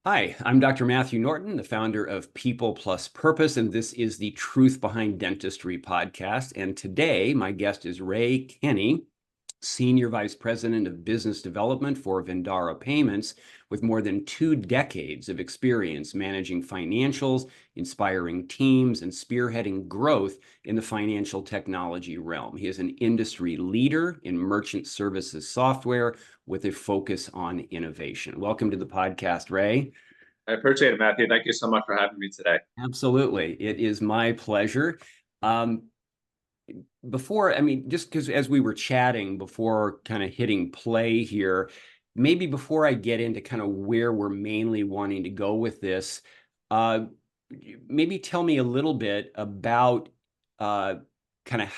Hi, I'm Dr. Matthew Norton, the founder of People Plus Purpose, and this is the Truth Behind Dentistry podcast. And today, my guest is Ray Kenney, Senior Vice President of Business Development for Vendara Payments, with more than 2 decades of experience managing financials, inspiring teams, and spearheading growth in the financial technology realm. He is an industry leader in merchant services software with a focus on innovation. Welcome to the podcast, Ray. I appreciate it, Matthew. Thank you so much for having me today. Absolutely. It is my pleasure. Um, just because as we were chatting before kind of hitting play here, maybe before I get into kind of where we're mainly wanting to go with this, uh, maybe tell me a little bit about kind of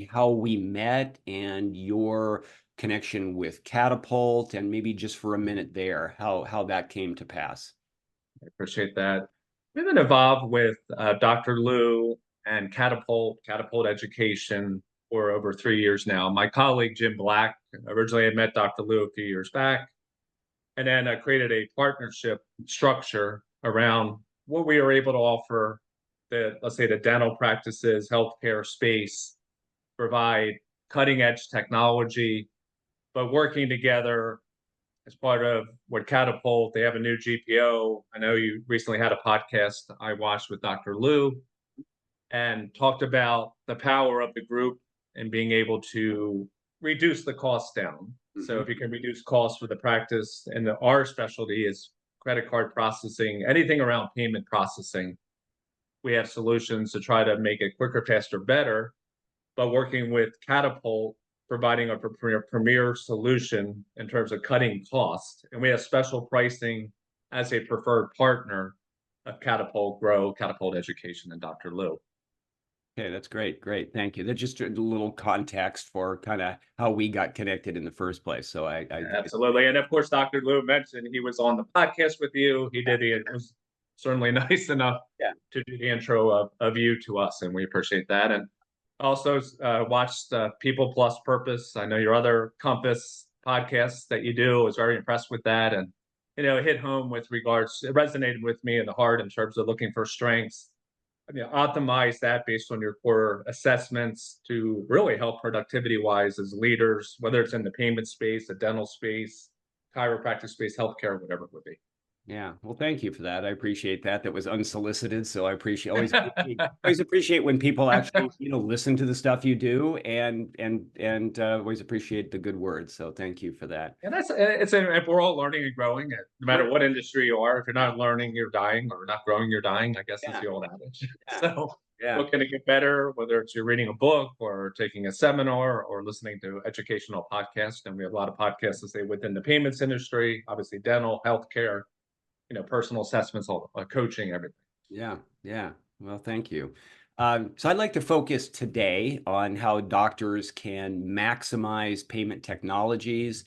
how we met and your connection with Catapult, and maybe just for a minute there, how that came to pass. I appreciate that. We've been involved with Dr. Lou and Catapult Education for over 3 years now. My colleague, Jim Black, originally had met Dr. Lou a few years back, and then created a partnership structure around what we were able to offer let's say, the dental practices, healthcare space, provide cutting edge technology, but working together as part of what Catapult, they have a new GPO. I know you recently had a podcast I watched with Dr. Lou and talked about the power of the group and being able to reduce the cost down. So if you can reduce costs for the practice, and our specialty is credit card processing, anything around payment processing, we have solutions to try to make it quicker, faster, better. But working with Catapult, providing a premier solution in terms of cutting costs. And we have special pricing as a preferred partner of Catapult Grow, Catapult Education, and Dr. Lou. Okay, that's great. Great. Thank you. That's just a little context for kind of how we got connected in the first place. So I Absolutely. And of course, Dr. Lou mentioned he was on the podcast with you. It was certainly nice enough to do the intro of you to us, and we appreciate that. And also watched People Plus Purpose. I know your other Compass podcasts that you do. I was very impressed with that, and it hit home with regards. It resonated with me in the heart in terms of looking for strengths. Optimize that based on your core assessments to really help productivity-wise as leaders, whether it's in the payment space, the dental space, chiropractic space, healthcare, whatever it would be. Yeah. Well, thank you for that. I appreciate that. That was unsolicited. So I always appreciate when people actually, listen to the stuff you do, and always appreciate the good words. So thank you for that. And if we're all learning and growing, no matter what industry you are, if you're not learning, you're dying, or not growing, you're dying, I guess is the old adage. So what can it get better, whether it's you're reading a book or taking a seminar or listening to educational podcasts. And we have a lot of podcasts to say within the payments industry, obviously dental, healthcare, personal assessments, all coaching, everything. Yeah. Yeah. Well, thank you. So I'd like to focus today on how doctors can maximize payment technologies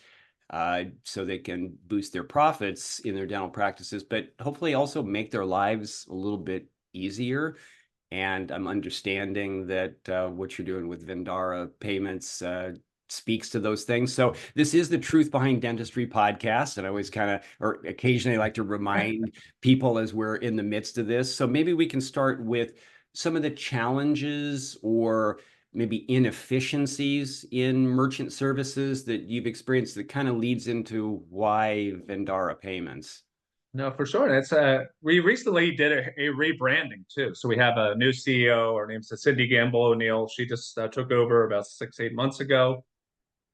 so they can boost their profits in their dental practices, but hopefully also make their lives a little bit easier. And I'm understanding that what you're doing with Vendara Payments speaks to those things. So this is the Truth Behind Dentistry podcast, and I always or occasionally like to remind people as we're in the midst of this. So maybe we can start with some of the challenges or maybe inefficiencies in merchant services that you've experienced that kind of leads into why Vendara Payments. No, for sure. It's we recently did a rebranding too. So we have a new CEO. Her name's Cindy Gamble O'Neill. She just took over about 6-8 months ago,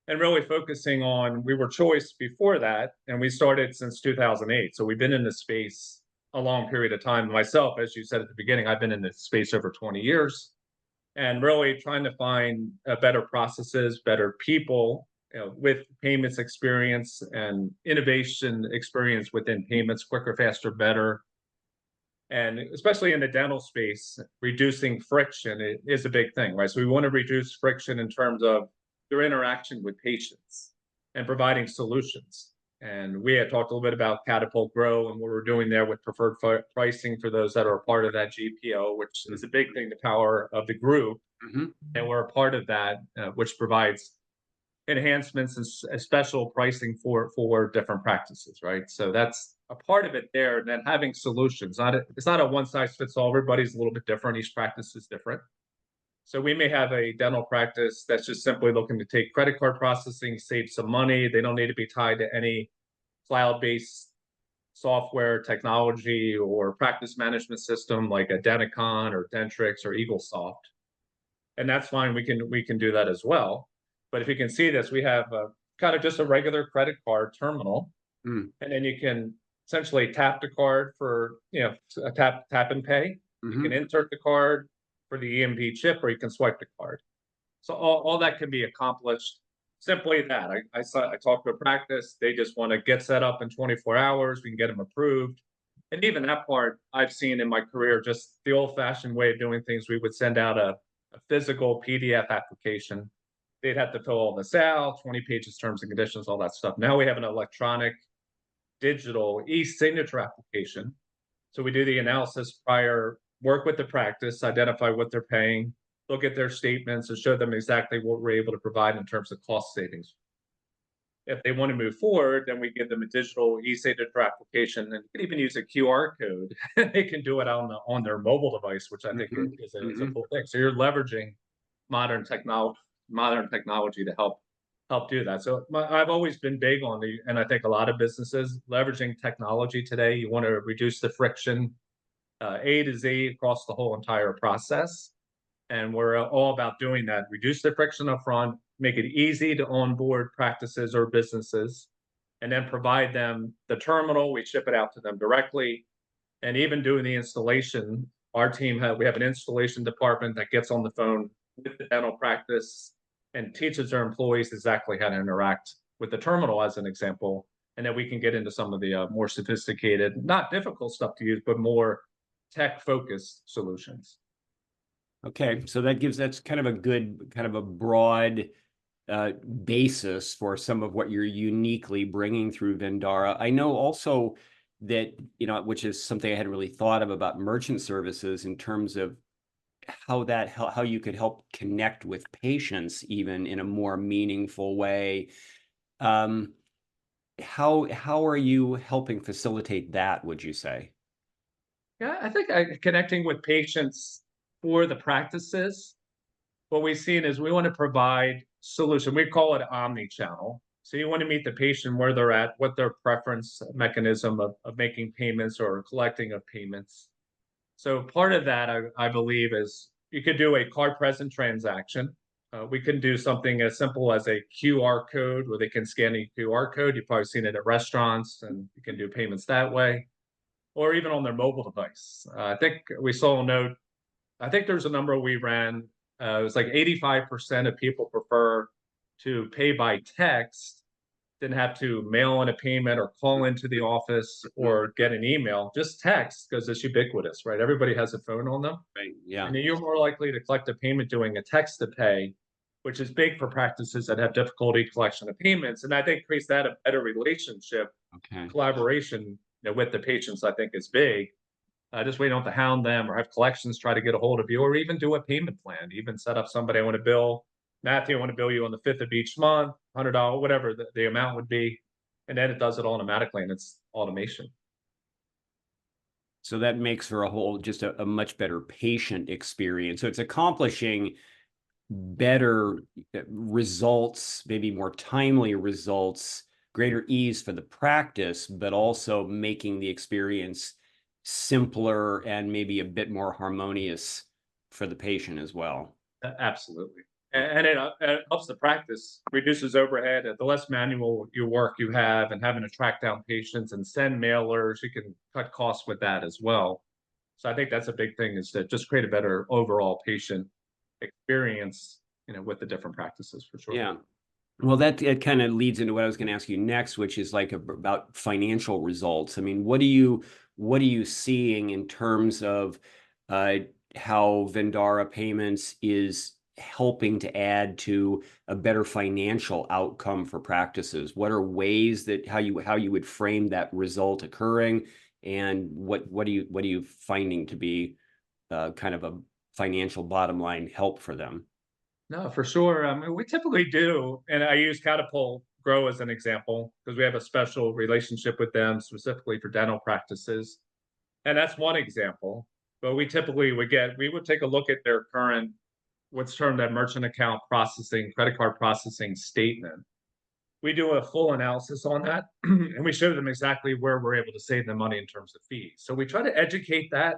and really focusing on, we were Choice before that, and we started since 2008. So we've been in this space a long period of time. Myself, as you said at the beginning, I've been in this space over 20 years, and really trying to find better processes, better people, with payments experience and innovation experience within payments, quicker, faster, better. And especially in the dental space, reducing friction is a big thing, right? So we want to reduce friction in terms of their interaction with patients and providing solutions. And we had talked a little bit about Catapult Grow and what we're doing there with preferred pricing for those that are a part of that GPO, which is a big thing, the power of the group. And we're a part of that, which provides enhancements and special pricing for different practices, right? So that's a part of it there, and then having solutions. It's not a one size fits all. Everybody's a little bit different. Each practice is different. So we may have a dental practice that's just simply looking to take credit card processing, save some money. They don't need to be tied to any cloud-based software technology or practice management system like a Denticon or Dentrix or EagleSoft. And that's fine. We can do that as well. But if you can see this, we have kind of just a regular credit card terminal, Mm, and then you can essentially tap the card for a tap and pay. You can mhm. insert the card for the EMV chip, or you can swipe the card. So all that can be accomplished simply that. I talked to a practice. They just want to get set up in 24 hours. We can get them approved. And even that part I've seen in my career, just the old fashioned way of doing things. We would send out a physical PDF application. They'd have to fill all this out, 20 pages, terms and conditions, all that stuff. Now we have an electronic digital e-signature application. So we do the analysis prior, work with the practice, identify what they're paying, look at their statements and show them exactly what we're able to provide in terms of cost savings. If they want to move forward, then we give them a digital e-signature application, and you can even use a QR code. They can do it on their mobile device, which I think Mhm, is a mhm. cool thing. So you're leveraging modern technology to help do that. So I've always been big on and I think a lot of businesses leveraging technology today. You want to reduce the friction, A to Z across the whole entire process. And we're all about doing that. Reduce the friction up front, make it easy to onboard practices or businesses, and then provide them the terminal. We ship it out to them directly. And even doing the installation, we have an installation department that gets on the phone with the dental practice and teaches their employees exactly how to interact with the terminal, as an example. And then we can get into some of the more sophisticated, not difficult stuff to use, but more tech focused solutions. Okay, so that's kind of a good, kind of a broad basis for some of what you're uniquely bringing through Vendara. I know also that, which is something I hadn't really thought of about merchant services in terms of how you could help connect with patients even in a more meaningful way. Um, how are you helping facilitate that, would you say? Yeah, I think connecting with patients for the practices, what we've seen is we want to provide solution. We call it omni-channel. So you want to meet the patient where they're at, what their preference mechanism of making payments or collecting of payments. So part of that, I believe, is you could do a card present transaction. We can do something as simple as a QR code where they can scan a QR code. You've probably seen it at restaurants, and you can do payments that way, or even on their mobile device. I think we saw a note. I think there's a number we ran. It was like 85% of people prefer to pay by text than have to mail in a payment or call into the office Mhm. or get an email. Just text, because it's ubiquitous, right? Everybody has a phone on them. Right. Yeah. And then you're more likely to collect a payment doing a text to pay, which is big for practices that have difficulty collection of payments. And I think creates that a better relationship, Okay. collaboration, with the patients, I think is big. Just we don't have to hound them or have collections try to get a hold of you, or even do a payment plan. Even set up somebody. I want to bill Matthew. I want to bill you on the 5th of each month, $100, whatever the amount would be, and then it does it automatically, and it's automation. So that makes for just a much better patient experience. So it's accomplishing better results, maybe more timely results, greater ease for the practice, but also making the experience simpler and maybe a bit more harmonious for the patient as well. Absolutely, Okay. and it helps the practice, reduces overhead. The less manual your work you have, and having to track down patients and send mailers, you can cut costs with that as well. So I think that's a big thing, is to just create a better overall patient experience, with the different practices for sure. Yeah. Well, that it kind of leads into what I was going to ask you next, which is like about financial results. I mean, what are you seeing in terms of uh, how Vendara Payments is helping to add to a better financial outcome for practices? What are ways that how you would frame that result occurring, and what are you finding to be kind of a financial bottom line help for them? No, for sure. I mean, we typically do, and I use Catapult Grow as an example, because we have a special relationship with them specifically for dental practices. And that's one example. But we would take a look at their current, what's termed that merchant account processing, credit card processing statement. We do a full analysis on that and we show them exactly where we're able to save them money in terms of fees. So we try to educate that.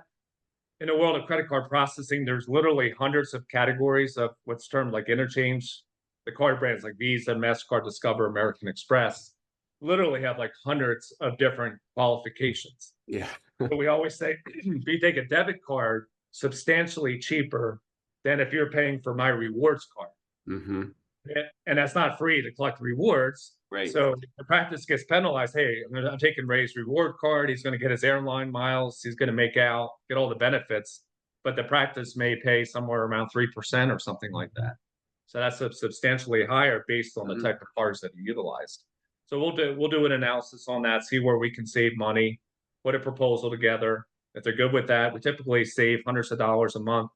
In the world of credit card processing, there's literally hundreds of categories of what's termed like interchange. The card brands like Visa, MasterCard, Discover, American Express literally have like hundreds of different qualifications. Yeah. But we always say if you take a debit card, substantially cheaper than if you're paying for my rewards card. Hmm. And that's not free to collect rewards. Right. So the practice gets penalized. Hey, I'm taking Ray's reward card. He's going to get his airline miles. He's going to make out, get all the benefits. But the practice may pay somewhere around 3% or something like that. So that's substantially higher based on the type of cards that are utilized. So we'll do an analysis on that, see where we can save money, put a proposal together. If they're good with that, we typically save hundreds of dollars a month.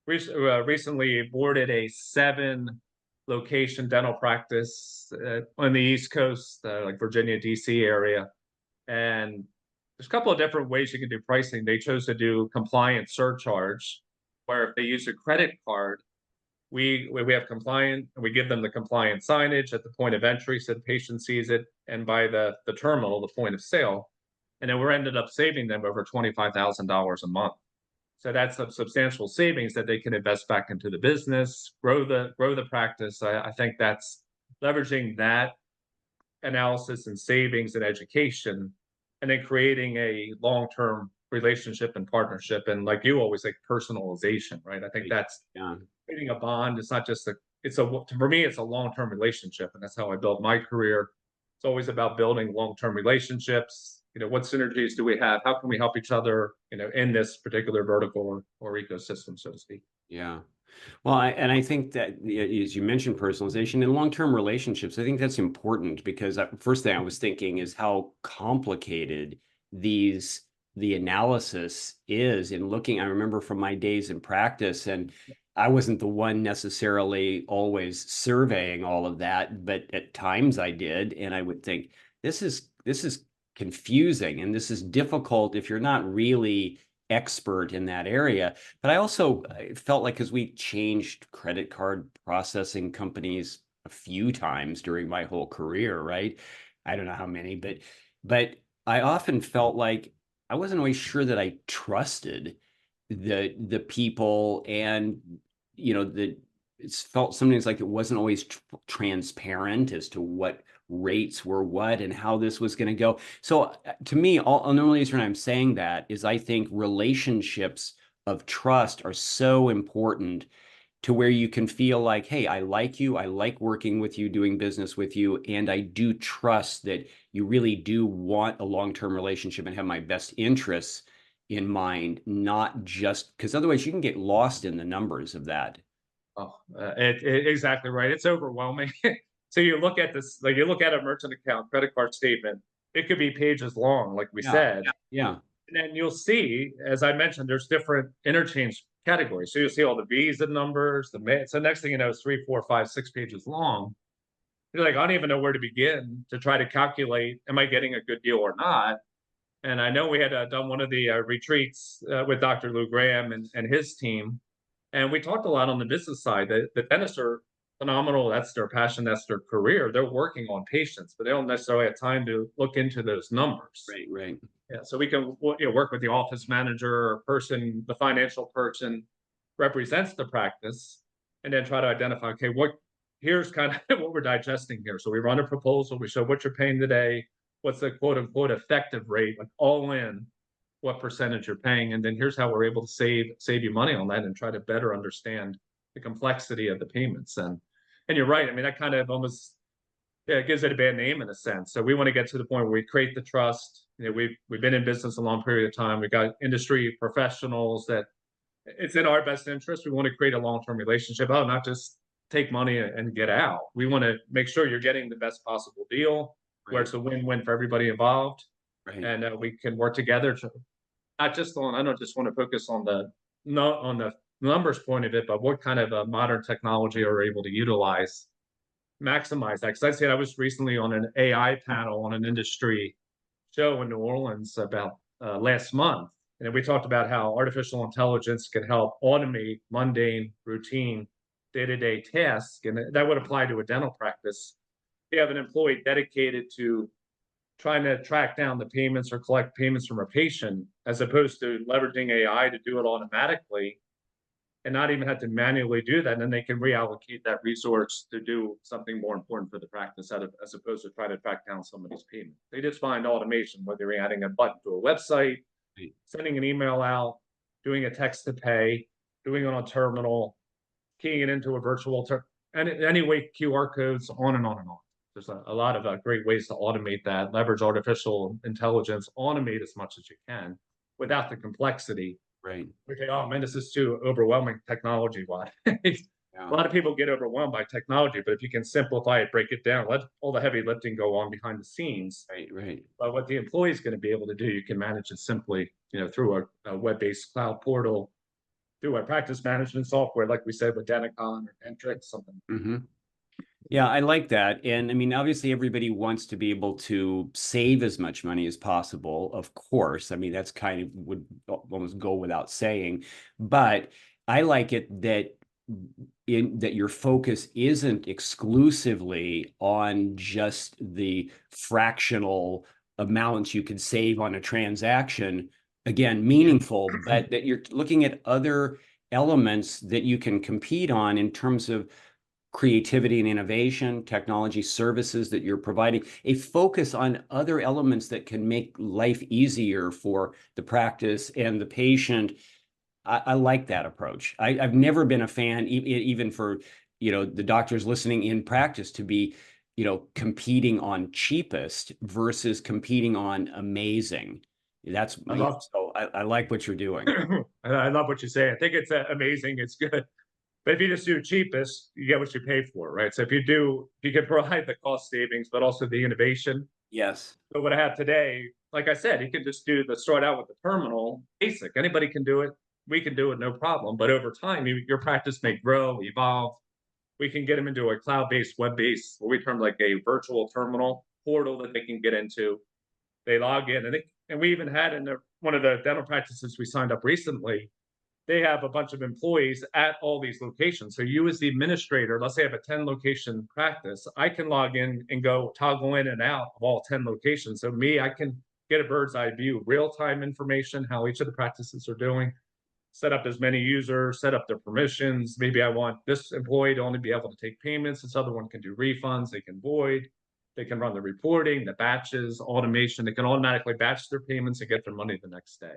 Recently boarded a 7-location dental practice on the East Coast, like Virginia, DC area. And there's a couple of different ways you can do pricing. They chose to do compliant surcharge, where if they use a credit card, we have compliant, and we give them the compliant signage at the point of entry so the patient sees it, and by the terminal, the point of sale. And then we're ended up saving them over $25,000 a month. So that's a substantial savings that they can invest back into the business, grow the practice. I think that's leveraging that analysis and savings and education, and then creating a long-term relationship and partnership. And like you always say, personalization, right? I think that's creating a bond. It's not just for me, it's a long-term relationship. And that's how I built my career. It's always about building long-term relationships. What synergies do we have? How can we help each other, in this particular vertical or ecosystem, so to speak? Yeah. Well, I think that, as you mentioned, personalization in long-term relationships, I think that's important because first thing I was thinking is how complicated the analysis is in looking. I remember from my days in practice, and I wasn't the one necessarily always surveying all of that, but at times I did, and I would think this is confusing and this is difficult if you're not really expert in that area. But I also felt like, because we changed credit card processing companies a few times during my whole career, right? I don't know how many, but I often felt like I wasn't always sure that I trusted the people, and it felt sometimes like it wasn't always transparent as to what rates were what and how this was going to go. So to me, the only reason I'm saying that is I think relationships of trust are so important, to where you can feel like, hey, I like you, I like working with you, doing business with you, and I do trust that you really do want a long-term relationship and have my best interests in mind, not just because otherwise you can get lost in the numbers of that. Oh, exactly right. It's overwhelming. So you look at this, like you look at a merchant account credit card statement, it could be pages long, like we said. Yeah. And then you'll see, as I mentioned, there's different interchange categories. So you'll see all the Visa numbers, so next thing you know, it's 3, 4, 5, 6 pages long. You're like, I don't even know where to begin to try to calculate, am I getting a good deal or not? And I know we had done one of the retreats with Dr. Lou Graham and his team. And we talked a lot on the business side. The dentists are phenomenal. That's their passion. That's their career. They're working on patients, but they don't necessarily have time to look into those numbers. Right. Yeah, so we can work with the office manager or person, the financial person represents the practice, and then try to identify, okay, here's kind of what we're digesting here. So we run a proposal. We show what you're paying today. What's the quote unquote effective rate, like all in, what percentage you're paying, and then here's how we're able to save you money on that, and try to better understand the complexity of the payments. And you're right. I mean, that kind of almost gives it a bad name in a sense. So we want to get to the point where we create the trust. We've been in business a long period of time. We've got industry professionals that it's in our best interest. We want to create a long-term relationship. Not just take money and get out. We want to make sure you're getting the best possible deal, where it's a win-win for everybody involved. Right. And we can work together to I don't just want to focus on the numbers point of it, but what kind of a modern technology are we able to utilize maximize that. Because I said I was recently on an AI panel on an industry show in New Orleans about last month, and we talked about how artificial intelligence can help automate mundane, routine, day-to-day tasks, and that would apply to a dental practice. You have an employee dedicated to trying to track down the payments or collect payments from a patient, as opposed to leveraging AI to do it automatically and not even have to manually do that. And then they can reallocate that resource to do something more important for the practice as opposed to try to track down somebody's payment. They just find automation, whether you're adding a button to a website, Right. sending an email out, doing a text to pay, doing it on a terminal, keying it into a virtual and anyway, QR codes, on and on and on. There's a lot of great ways to automate that, leverage artificial intelligence, automate as much as you can without the complexity. Right. Okay, oh man, this is too overwhelming technology-wise. A Yeah. lot of people get overwhelmed by technology, but if you can simplify it, break it down, let all the heavy lifting go on behind the scenes. Right. Right. But what the employee is going to be able to do, you can manage it simply, through a web-based cloud portal, through a practice management software, like we said with Denticon or Dentrix, something. Mm-hmm. Yeah, I like that. And I mean, obviously, everybody wants to be able to save as much money as possible, of course. I mean, that's kind of would almost go without saying. But I like it that that your focus isn't exclusively on just the fractional amounts you could save on a transaction, again, meaningful, but that you're looking at other elements that you can compete on in terms of creativity and innovation, technology services that you're providing, a focus on other elements that can make life easier for the practice and the patient. I like that approach. I've never been a fan, even for, the doctors listening in practice, to be, competing on cheapest versus competing on amazing. That's so I like what you're doing. I love what you say. I think it's amazing. It's good. But if you just do cheapest, you get what you pay for, right? So if you can provide the cost savings, but also the innovation. Yes. So what I have today, like I said, you can just start out with the terminal basic. Anybody can do it. We can do it, no problem. But over time, your practice may grow, evolve. We can get them into a cloud-based, web-based, what we term like a virtual terminal portal that they can get into. They log in, and we even had one of the dental practices we signed up recently. They have a bunch of employees at all these locations. So you as the administrator, let's say I have a 10 location practice, I can log in and go toggle in and out of all 10 locations. So I can get a bird's eye view, real-time information, how each of the practices are doing, set up as many users, set up their permissions. Maybe I want this employee to only be able to take payments. This other one can do refunds. They can void. They can run the reporting, the batches, automation. They can automatically batch their payments and get their money the next day.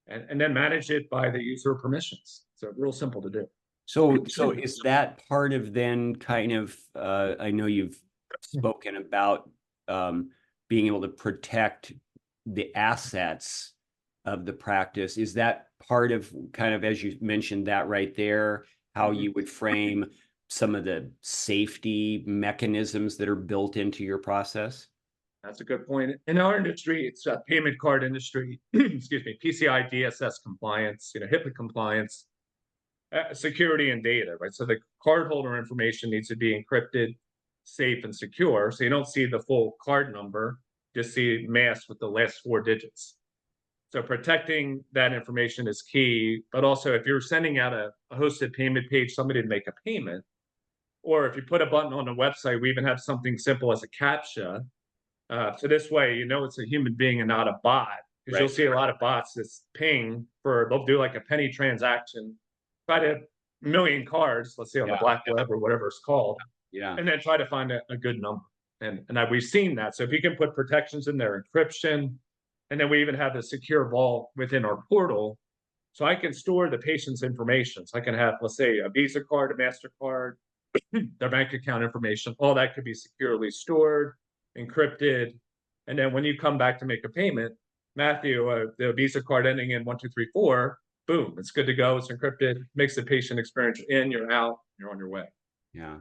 And then manage it by the user permissions. So real simple to do. So is that part of then kind of, I know you've spoken about being able to protect the assets of the practice. Is that part of kind of, as you mentioned that right there, how you would frame some of the safety mechanisms that are built into your process? That's a good point. In our industry, it's a payment card industry, excuse me, PCI DSS compliance, HIPAA compliance, security and data, right? So the cardholder information needs to be encrypted, safe, and secure. So you don't see the full card number, just see masked with the last 4 digits. So protecting that information is key. But also, if you're sending out a hosted payment page, somebody to make a payment, or if you put a button on the website, we even have something simple as a CAPTCHA. So this way, it's a human being and not a bot. Because you'll see a lot of bots that's ping they'll do like a penny transaction, try to million cards, let's say on the black web or whatever it's called, and then try to find a good number. And we've seen that. So if you can put protections in there, encryption, and then we even have the secure vault within our portal. So I can store the patient's information. So I can have, let's say, a Visa card, a MasterCard, their bank account information, all that could be securely stored, encrypted. And then when you come back to make a payment, Matthew, the Visa card ending in 1234, boom, it's good to go. It's encrypted, makes the patient experience you're out, you're on your way. Yeah.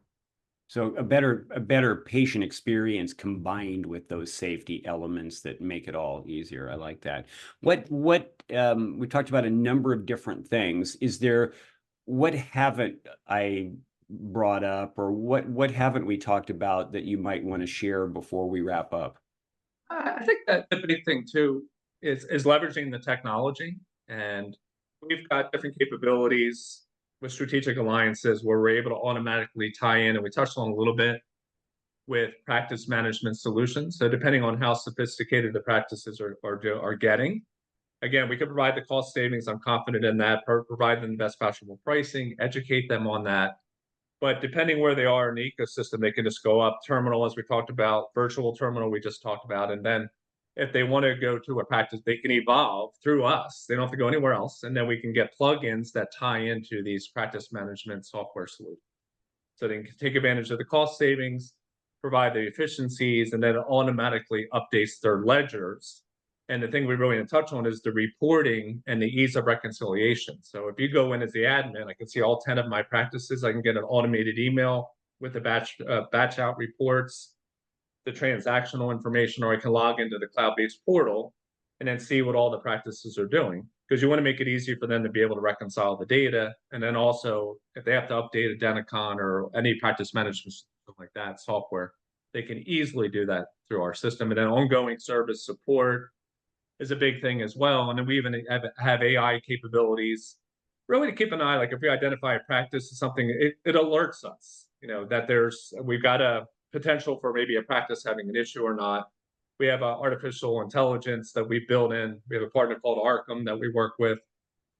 So a better patient experience combined with those safety elements that make it all easier. I like that. What we talked about a number of different things. What haven't I brought up, or what haven't we talked about that you might want to share before we wrap up? I think that the big thing too is leveraging the technology, and we've got different capabilities with strategic alliances where we're able to automatically tie in, and we touched on a little bit with practice management solutions. So depending on how sophisticated the practices are getting, again, we can provide the cost savings. I'm confident in that. Provide them the best possible pricing, educate them on that. But depending where they are in the ecosystem, they can just go up terminal, as we talked about, virtual terminal, we just talked about. And then if they want to go to a practice, they can evolve through us. They don't have to go anywhere else. And then we can get plugins that tie into these practice management software solutions. So they can take advantage of the cost savings, provide the efficiencies, and then it automatically updates their ledgers. And the thing we really didn't touch on is the reporting and the ease of reconciliation. So if you go in as the admin, I can see all 10 of my practices. I can get an automated email with the batch out reports, the transactional information, or I can log into the cloud-based portal and then see what all the practices are doing. Because you want to make it easy for them to be able to reconcile the data. And then also, if they have to update a Denticon or any practice management something like that software, they can easily do that through our system. And then ongoing service support is a big thing as well. And then we even have AI capabilities really to keep an eye, like if we identify a practice as something, it alerts us, that we've got a potential for maybe a practice having an issue or not. We have artificial intelligence that we build in. We have a partner called Arkham that we work with,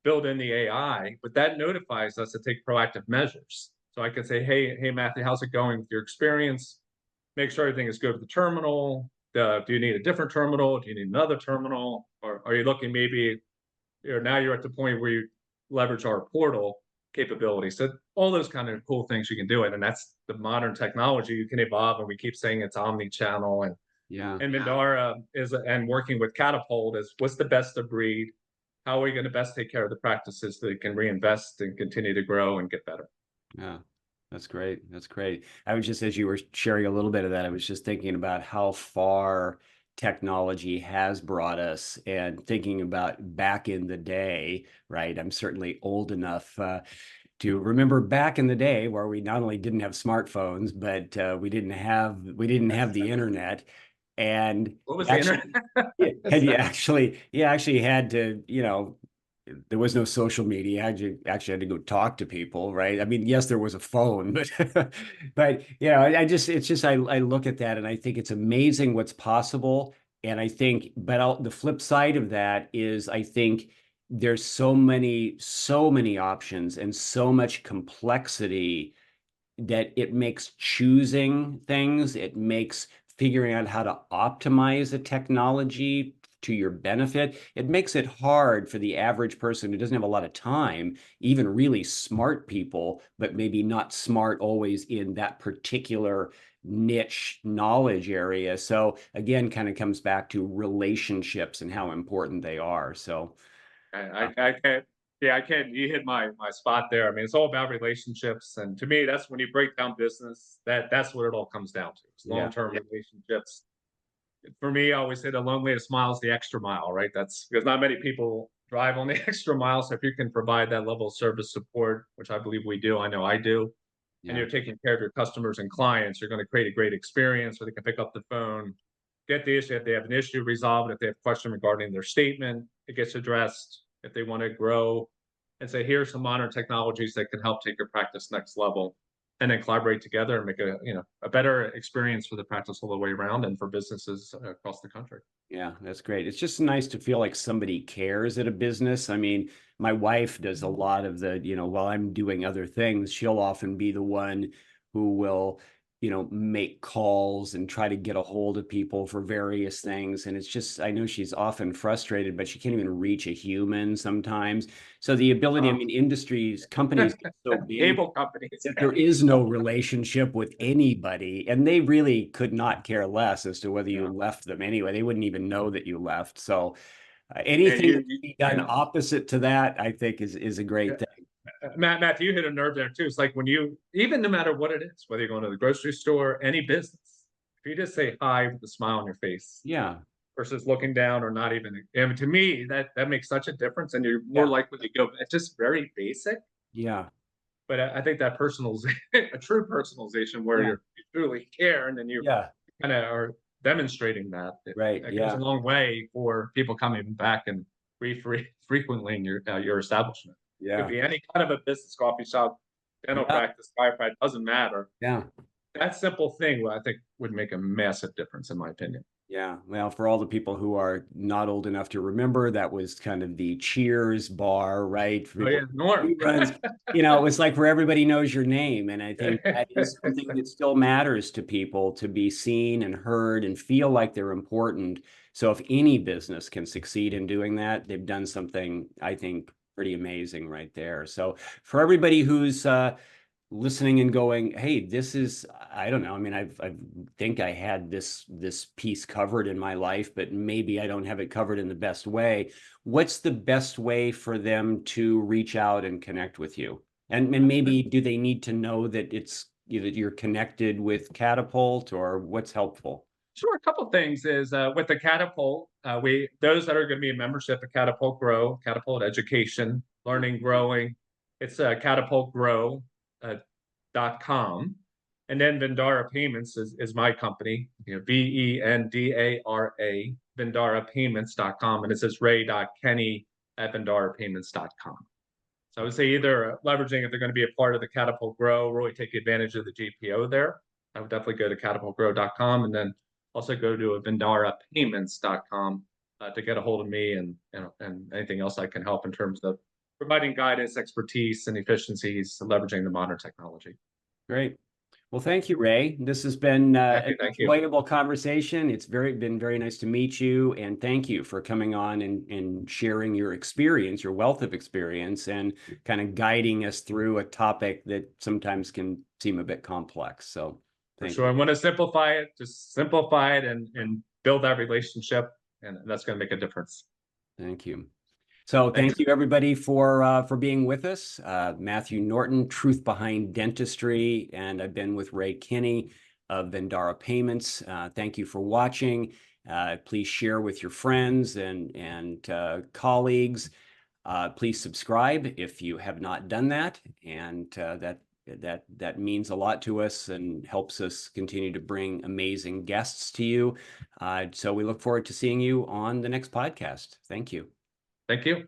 build in the AI, but that notifies us to take proactive measures. So I can say, hey, Matthew, how's it going with your experience? Make sure everything is good with the terminal. Do you need a different terminal? Do you need another terminal? Or are you looking maybe, now you're at the point where you leverage our portal capabilities. So all those kind of cool things you can do it. And that's the modern technology. You can evolve, and we keep saying it's omni-channel. Yeah. And Vendara and working with Catapult is what's the best of breed? How are we going to best take care of the practices so they can reinvest and continue to grow and get better? Yeah, that's great. That's great. I was just, as you were sharing a little bit of that, I was just thinking about how far technology has brought us and thinking about back in the day, right? I'm certainly old enough to remember back in the day where we not only didn't have smartphones, but we didn't have the internet. And What was the actually, internet? yeah, and Exactly. you actually had to, there was no social media. You actually had to go talk to people, right? I mean, yes, there was a phone, but but I look at that and I think it's amazing what's possible. And I think, but the flip side of that is I think there's so many options and so much complexity that it makes choosing things, it makes figuring out how to optimize a technology to your benefit. It makes it hard for the average person who doesn't have a lot of time, even really smart people, but maybe not smart always in that particular niche knowledge area. So again, kind of comes back to relationships and how important they are. So I can't. Yeah, I can't. You hit my spot there. I mean, it's all about relationships, and to me, that's when you break down business. That's what it all comes down to. It's yeah, long-term relationships. For me, I always say the loneliest mile is the extra mile, right? That's because not many people drive on the extra mile. So if you can provide that level of service support, which I believe we do, I know I do, and yeah, you're taking care of your customers and clients, you're going to create a great experience where they can pick up the phone, get the issue. If they have an issue, resolve it. If they have a question regarding their statement, it gets addressed. If they want to grow and say, here's some modern technologies that can help take your practice next level, and then collaborate together and make a better experience for the practice all the way around and for businesses across the country. yeah, that's great. It's just nice to feel like somebody cares at a business. I mean, my wife does a lot of the, while I'm doing other things, she'll often be the one who will, make calls and try to get a hold of people for various things. And it's just, I know she's often frustrated, but she can't even reach a human sometimes. So the ability, I Oh, mean, industries, companies get so big cable companies. that there is no relationship with anybody, and they really could not care less as to whether you Yeah. left them anyway. They wouldn't even know that you left. So And anything that can be done yeah. opposite to that, I think is a great thing. Matt, you hit a nerve there too. It's like when you, even no matter what it is, whether you're going to the grocery store, any business, if you just say hi with a smile on your face Yeah, versus looking down or not even, I mean, to me, that makes such a difference, and you're more yeah, likely to go. It's just very basic, yeah, But I think that personalization, a true personalization where Yeah. you truly care, and then you Yeah. kind of are demonstrating that, Right. it goes a Yeah. long way for people coming back and frequently in your establishment. Could Yeah. be any kind of a business, coffee shop, dental Yeah. practice, chiropractic, doesn't matter. Yeah. That simple thing, I think, would make a massive difference, in my opinion. Yeah. Well, for all the people who are not old enough to remember, that was kind of the Cheers bar, right? For Oh people yeah, Norm. reruns, it was like where everybody knows your name. And I think that is something that still matters to people, to be seen and heard and feel like they're important. So if any business can succeed in doing that, they've done something, I think, pretty amazing right there. So for everybody who's listening and going, hey, this is, I don't know. I mean, I think I had this piece covered in my life, but maybe I don't have it covered in the best way. What's the best way for them to reach out and connect with you? And maybe do they need to know that it's that you're connected with Catapult, or what's helpful? Sure. A couple things is with the Catapult, we those that are going to be a membership at Catapult Grow, Catapult Education, Learning, Growing. It's catapultgrow .com, and then Vendara Payments is my company. Vendara, VendaraPayments.com, and it says Ray.Kenney at VendaraPayments.com. So I would say either leveraging, if they're going to be a part of the Catapult Grow, really take advantage of the GPO there. I would definitely go to catapultgrow.com, and then also go to vendarapayments.com to get a hold of me, and anything else I can help in terms of providing guidance, expertise, and efficiencies, leveraging the modern technology. Great. Well, thank you, Ray. This has been an Thank you. enjoyable conversation. It's been very nice to meet you, and thank you for coming on and sharing your experience, your wealth of experience, and kind of guiding us through a topic that sometimes can seem a bit complex. So For thank sure. you. I want to simplify it, just simplify it, and build that relationship, and that's going to make a difference. Thank you. So Thanks. thank you everybody for being with us. Matthew Norton, Truth Behind Dentistry, and I've been with Ray Kenney of Vendara Payments. Thank you for watching. Please share with your friends and colleagues. Please subscribe if you have not done that, and that means a lot to us and helps us continue to bring amazing guests to you. So we look forward to seeing you on the next podcast. Thank you. Thank you.